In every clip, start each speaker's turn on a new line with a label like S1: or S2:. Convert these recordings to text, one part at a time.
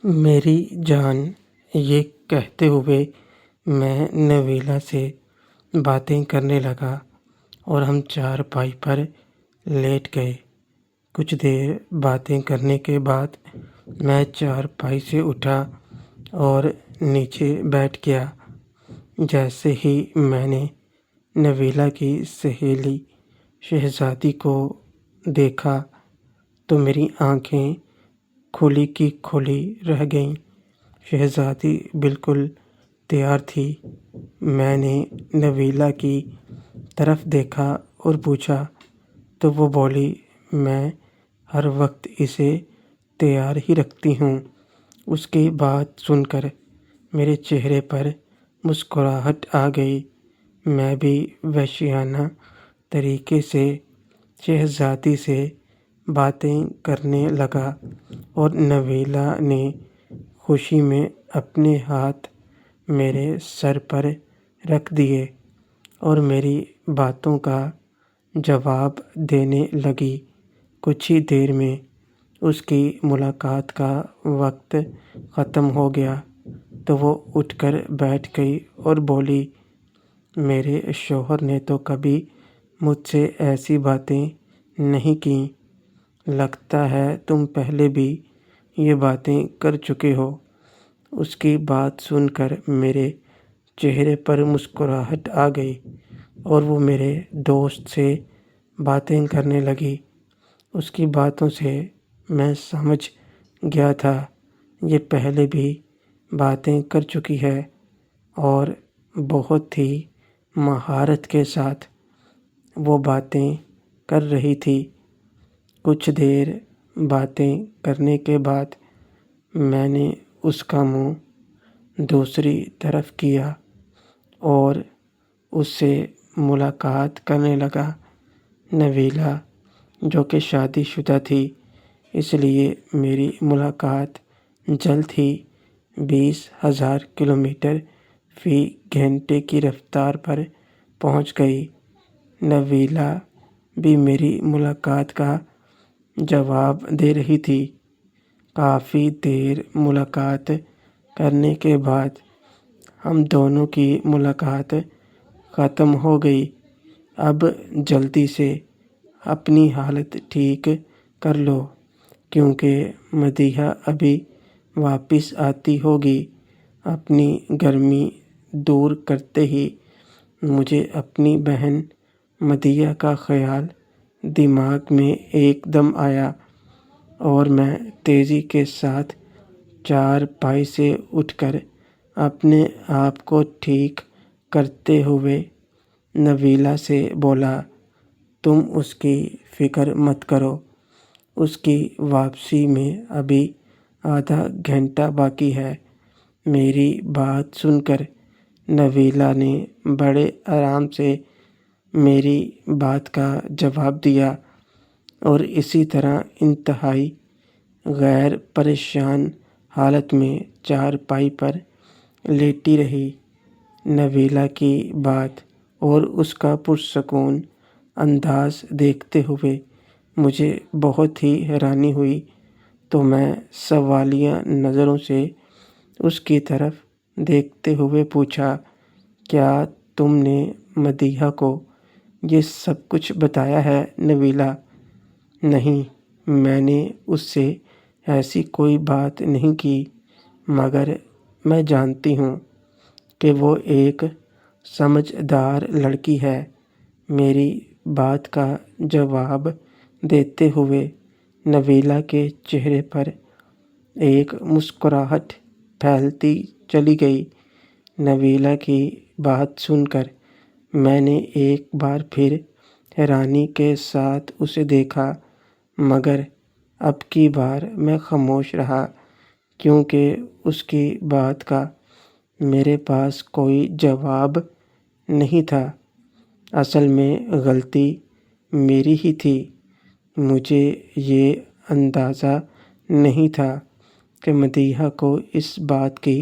S1: میری جان، یہ کہتے ہوئے میں نویلا سے باتیں کرنے لگا اور ہم چارپائی پر لیٹ گئے۔ کچھ دیر باتیں کرنے کے بعد میں چارپائی سے اٹھا اور نیچے بیٹھ گیا۔ جیسے ہی میں نے نویلا کی سہیلی شہزادی کو دیکھا تو میری آنکھیں کھلی کی کھلی رہ گئیں۔ شہزادی بالکل تیار تھی۔ میں نے نویلا کی طرف دیکھا اور پوچھا تو وہ بولی، میں ہر وقت اسے تیار ہی رکھتی ہوں۔ اس کی بات سن کر میرے چہرے پر مسکراہٹ آ گئی۔ میں بھی وحشیانہ طریقے سے شہزادی سے باتیں کرنے لگا اور نویلا نے خوشی میں اپنے ہاتھ میرے سر پر رکھ دیے اور میری باتوں کا جواب دینے لگی۔ کچھ ہی دیر میں اس کی ملاقات کا وقت ختم ہو گیا تو وہ اٹھ کر بیٹھ گئی اور بولی، میرے شوہر نے تو کبھی مجھ سے ایسی باتیں نہیں کیں۔ لگتا ہے تم پہلے بھی یہ باتیں کر چکے ہو۔ اس کی بات سن کر میرے چہرے پر مسکراہٹ آ گئی اور وہ میرے دوست سے باتیں کرنے لگی۔ اس کی باتوں سے میں سمجھ گیا تھا یہ پہلے بھی باتیں کر چکی ہے اور بہت ہی مہارت کے ساتھ وہ باتیں کر رہی تھی۔ کچھ دیر باتیں کرنے کے بعد میں نے اس کا منہ دوسری طرف کیا اور اس سے ملاقات کرنے لگا۔ نویلا جو کہ شادی شدہ تھی، اس لیے میری ملاقات جلد ہی 20,000 کلومیٹر فی گھنٹے کی رفتار پر پہنچ گئی۔ نویلا بھی میری ملاقات کا جواب دے رہی تھی۔ کافی دیر ملاقات کرنے کے بعد ہم دونوں کی ملاقات ختم ہو گئی۔ اب جلدی سے اپنی حالت ٹھیک کر لو کیونکہ مدیحہ ابھی واپس آتی ہوگی۔ اپنی گرمی دور کرتے ہی مجھے اپنی بہن مدیحہ کا خیال دماغ میں ایک دم آیا اور میں تیزی کے ساتھ چارپائی سے اٹھ کر اپنے آپ کو ٹھیک کرتے ہوئے نویلا سے بولا، تم اس کی فکر مت کرو، اس کی واپسی میں ابھی آدھا گھنٹہ باقی ہے۔ میری بات سن کر نویلا نے بڑے آرام سے میری بات کا جواب دیا اور اسی طرح انتہائی غیر پریشان حالت میں چارپائی پر لیٹی رہی۔ نویلا کی بات اور اس کا پرسکون انداز دیکھتے ہوئے مجھے بہت ہی حیرانی ہوئی تو میں سوالیہ نظروں سے اس کی طرف دیکھتے ہوئے پوچھا، کیا تم نے مدیحہ کو یہ سب کچھ بتایا ہے نویلا؟ نہیں، میں نے اس سے ایسی کوئی بات نہیں کی، مگر میں جانتی ہوں کہ وہ ایک سمجھدار لڑکی ہے۔ میری بات کا جواب دیتے ہوئے نویلا کے چہرے پر ایک مسکراہٹ پھیلتی چلی گئی۔ نویلا کی بات سن کر میں نے ایک بار پھر حیرانی کے ساتھ اسے دیکھا، مگر اب کی بار میں خاموش رہا کیونکہ اس کی بات کا میرے پاس کوئی جواب نہیں تھا۔ اصل میں غلطی میری ہی تھی۔ مجھے یہ اندازہ نہیں تھا کہ مدیحہ کو اس بات کی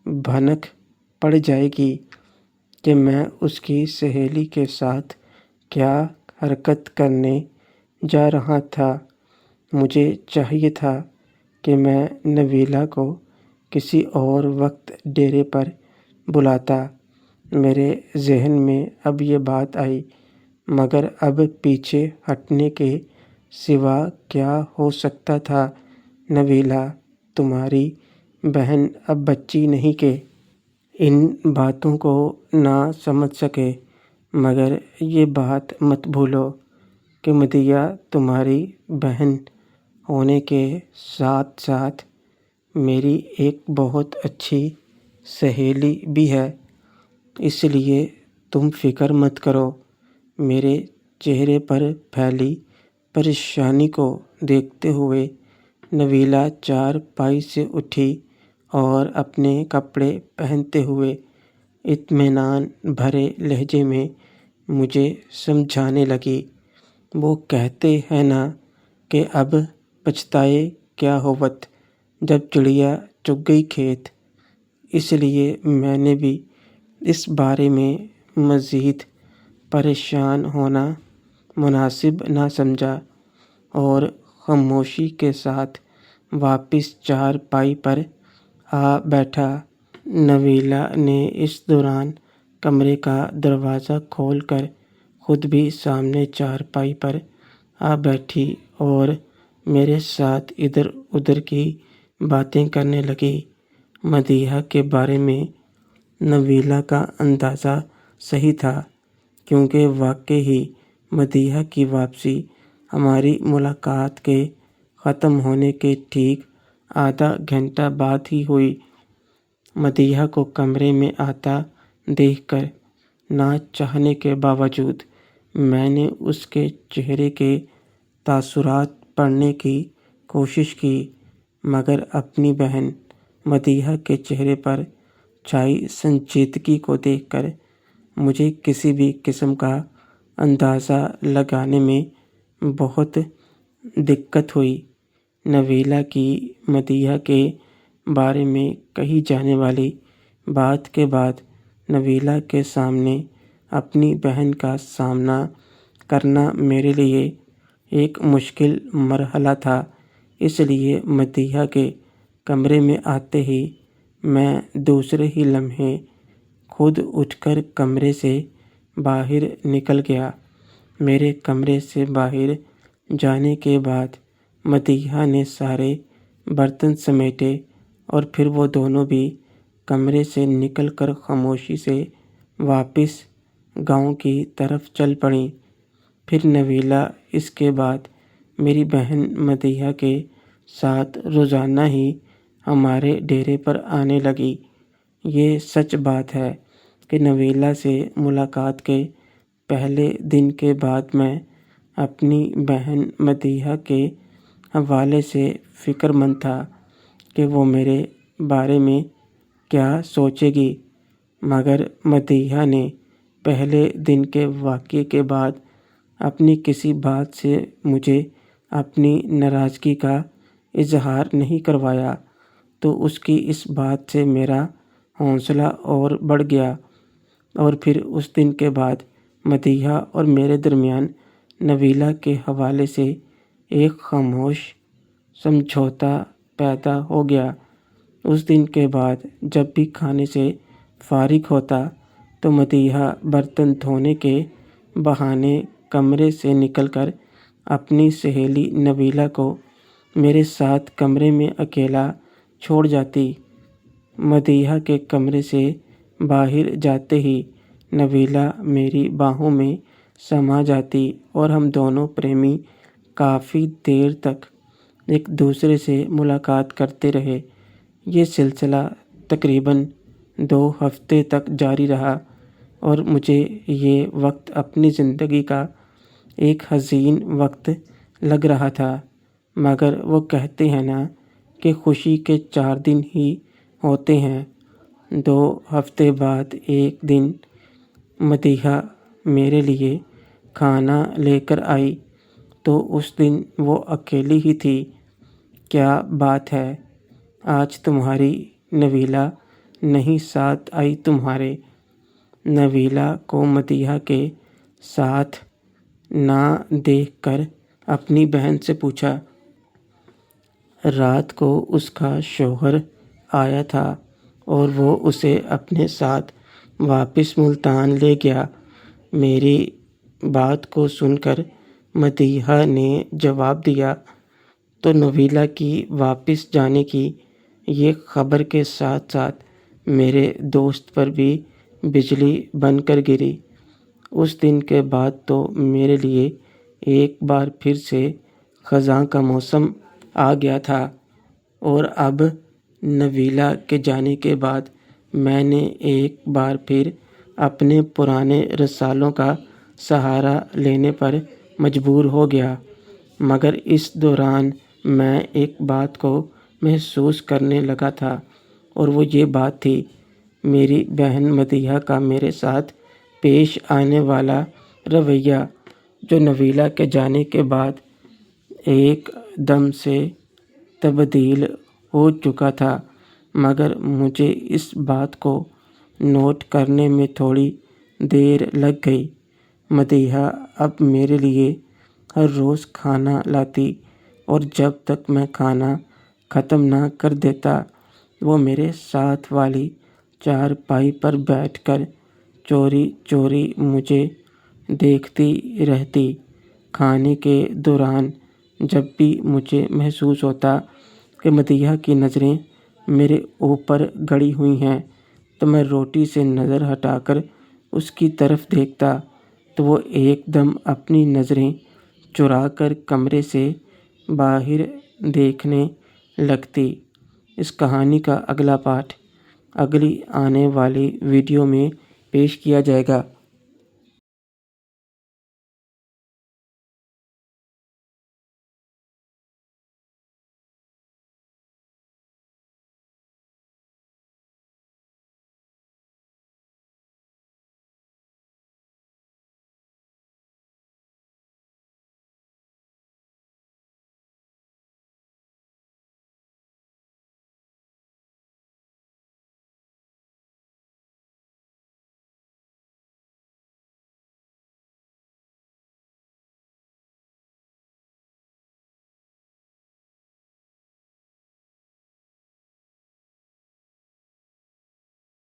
S1: بھنک پڑ جائے گی کہ میں اس کی سہیلی کے ساتھ کیا حرکت کرنے جا رہا تھا۔ مجھے چاہیے تھا کہ میں نویلا کو کسی اور وقت ڈیرے پر بلاتا۔ میرے ذہن میں اب یہ بات آئی، مگر اب پیچھے ہٹنے کے سوا کیا ہو سکتا تھا؟ نویلا تمہاری بہن اب بچی نہیں کہ ان باتوں کو نہ سمجھ سکے، مگر یہ بات مت بھولو کہ مدیحہ تمہاری بہن ہونے کے ساتھ ساتھ میری ایک بہت اچھی سہیلی بھی ہے، اس لیے تم فکر مت کرو۔ میرے چہرے پر پھیلی پریشانی کو دیکھتے ہوئے نویلا چارپائی سے اٹھی اور اپنے کپڑے پہنتے ہوئے اطمینان بھرے لہجے میں مجھے سمجھانے لگی۔ وہ کہتے ہیں نا کہ اب پچھتائے کیا ہوت جب چڑیا چگ گئی کھیت، اس لیے میں نے بھی اس بارے میں مزید پریشان ہونا مناسب نہ سمجھا اور خاموشی کے ساتھ واپس چارپائی پر آ بیٹھا۔ نویلا نے اس دوران کمرے کا دروازہ کھول کر خود بھی سامنے چارپائی پر آ بیٹھی اور میرے ساتھ ادھر ادھر کی باتیں کرنے لگی۔ مدیحہ کے بارے میں نویلا کا اندازہ صحیح تھا، کیونکہ واقعی مدیحہ کی واپسی ہماری ملاقات کے ختم ہونے کے ٹھیک آدھا گھنٹہ بعد ہی ہوئی۔ مدیحہ کو کمرے میں آتا دیکھ کر نہ چاہنے کے باوجود میں نے اس کے چہرے کے تاثرات پڑھنے کی کوشش کی، مگر اپنی بہن مدیحہ کے چہرے پر چھائی سنجیدگی کو دیکھ کر مجھے کسی بھی قسم کا اندازہ لگانے میں بہت دقت ہوئی۔ نویلا کی مدیحہ کے بارے میں کہی جانے والی بات کے بعد نویلا کے سامنے اپنی بہن کا سامنا کرنا میرے لیے ایک مشکل مرحلہ تھا، اس لیے مدیحہ کے کمرے میں آتے ہی میں دوسرے ہی لمحے خود اٹھ کر کمرے سے باہر نکل گیا۔ میرے کمرے سے باہر جانے کے بعد مدیحہ نے سارے برتن سمیٹے اور پھر وہ دونوں بھی کمرے سے نکل کر خاموشی سے واپس گاؤں کی طرف چل پڑیں۔ پھر نویلا اس کے بعد میری بہن مدیحہ کے ساتھ روزانہ ہی ہمارے ڈیرے پر آنے لگی۔ یہ سچ بات ہے کہ نویلا سے ملاقات کے پہلے دن کے بعد میں اپنی بہن مدیحہ کے حوالے سے فکر مند تھا کہ وہ میرے بارے میں کیا سوچے گی، مگر مدیحہ نے پہلے دن کے واقعے کے بعد اپنی کسی بات سے مجھے اپنی ناراضگی کا اظہار نہیں کروایا، تو اس کی اس بات سے میرا حوصلہ اور بڑھ گیا، اور پھر اس دن کے بعد مدیحہ اور میرے درمیان نویلا کے حوالے سے ایک خاموش سمجھوتا پیدا ہو گیا۔ اس دن کے بعد جب بھی کھانے سے فارغ ہوتا تو مدیحہ برتن دھونے کے بہانے کمرے سے نکل کر اپنی سہیلی نویلا کو میرے ساتھ کمرے میں اکیلا چھوڑ جاتی۔ مدیحہ کے کمرے سے باہر جاتے ہی نویلا میری باہوں میں سما جاتی اور ہم دونوں پریمی کافی دیر تک ایک دوسرے سے ملاقات کرتے رہے۔ یہ سلسلہ تقریباً 2 ہفتے تک جاری رہا اور مجھے یہ وقت اپنی زندگی کا ایک حزین وقت لگ رہا تھا، مگر وہ کہتے ہیں نا کہ خوشی کے 4 دن ہی ہوتے ہیں۔ 2 ہفتے بعد ایک دن مدیحہ میرے لیے کھانا لے کر آئی تو اس دن وہ اکیلی ہی تھی۔ کیا بات ہے، آج تمہاری نویلا نہیں ساتھ آئی تمہارے؟ نویلا کو مدیحہ کے ساتھ نہ دیکھ کر اپنی بہن سے پوچھا۔ رات کو اس کا شوہر آیا تھا اور وہ اسے اپنے ساتھ واپس ملتان لے گیا۔ میری بات کو سن کر مدیحہ نے جواب دیا تو نویلا کی واپس جانے کی یہ خبر کے ساتھ ساتھ میرے دوست پر بھی بجلی بن کر گری۔ اس دن کے بعد تو میرے لیے ایک بار پھر سے خزاں کا موسم آ گیا تھا، اور اب نویلا کے جانے کے بعد میں نے ایک بار پھر اپنے پرانے رسالوں کا سہارا لینے پر مجبور ہو گیا۔ مگر اس دوران میں ایک بات کو محسوس کرنے لگا تھا، اور وہ یہ بات تھی میری بہن مدیحہ کا میرے ساتھ پیش آنے والا رویہ، جو نویلا کے جانے کے بعد ایک دم سے تبدیل ہو چکا تھا۔ مگر مجھے اس بات کو نوٹ کرنے میں تھوڑی دیر لگ گئی۔ مدیحہ اب میرے لیے ہر روز کھانا لاتی، اور جب تک میں کھانا ختم نہ کر دیتا وہ میرے ساتھ والی چارپائی پر بیٹھ کر چوری چوری مجھے دیکھتی رہتی۔ کھانے کے دوران جب بھی مجھے محسوس ہوتا کہ مدیحہ کی نظریں میرے اوپر گڑی ہوئی ہیں، تو میں روٹی سے نظر ہٹا کر اس کی طرف دیکھتا تو وہ ایک دم اپنی نظریں چرا کر کمرے سے باہر دیکھنے لگتی۔ اس کہانی کا اگلا پارٹ اگلی آنے والی ویڈیو میں پیش کیا جائے گا۔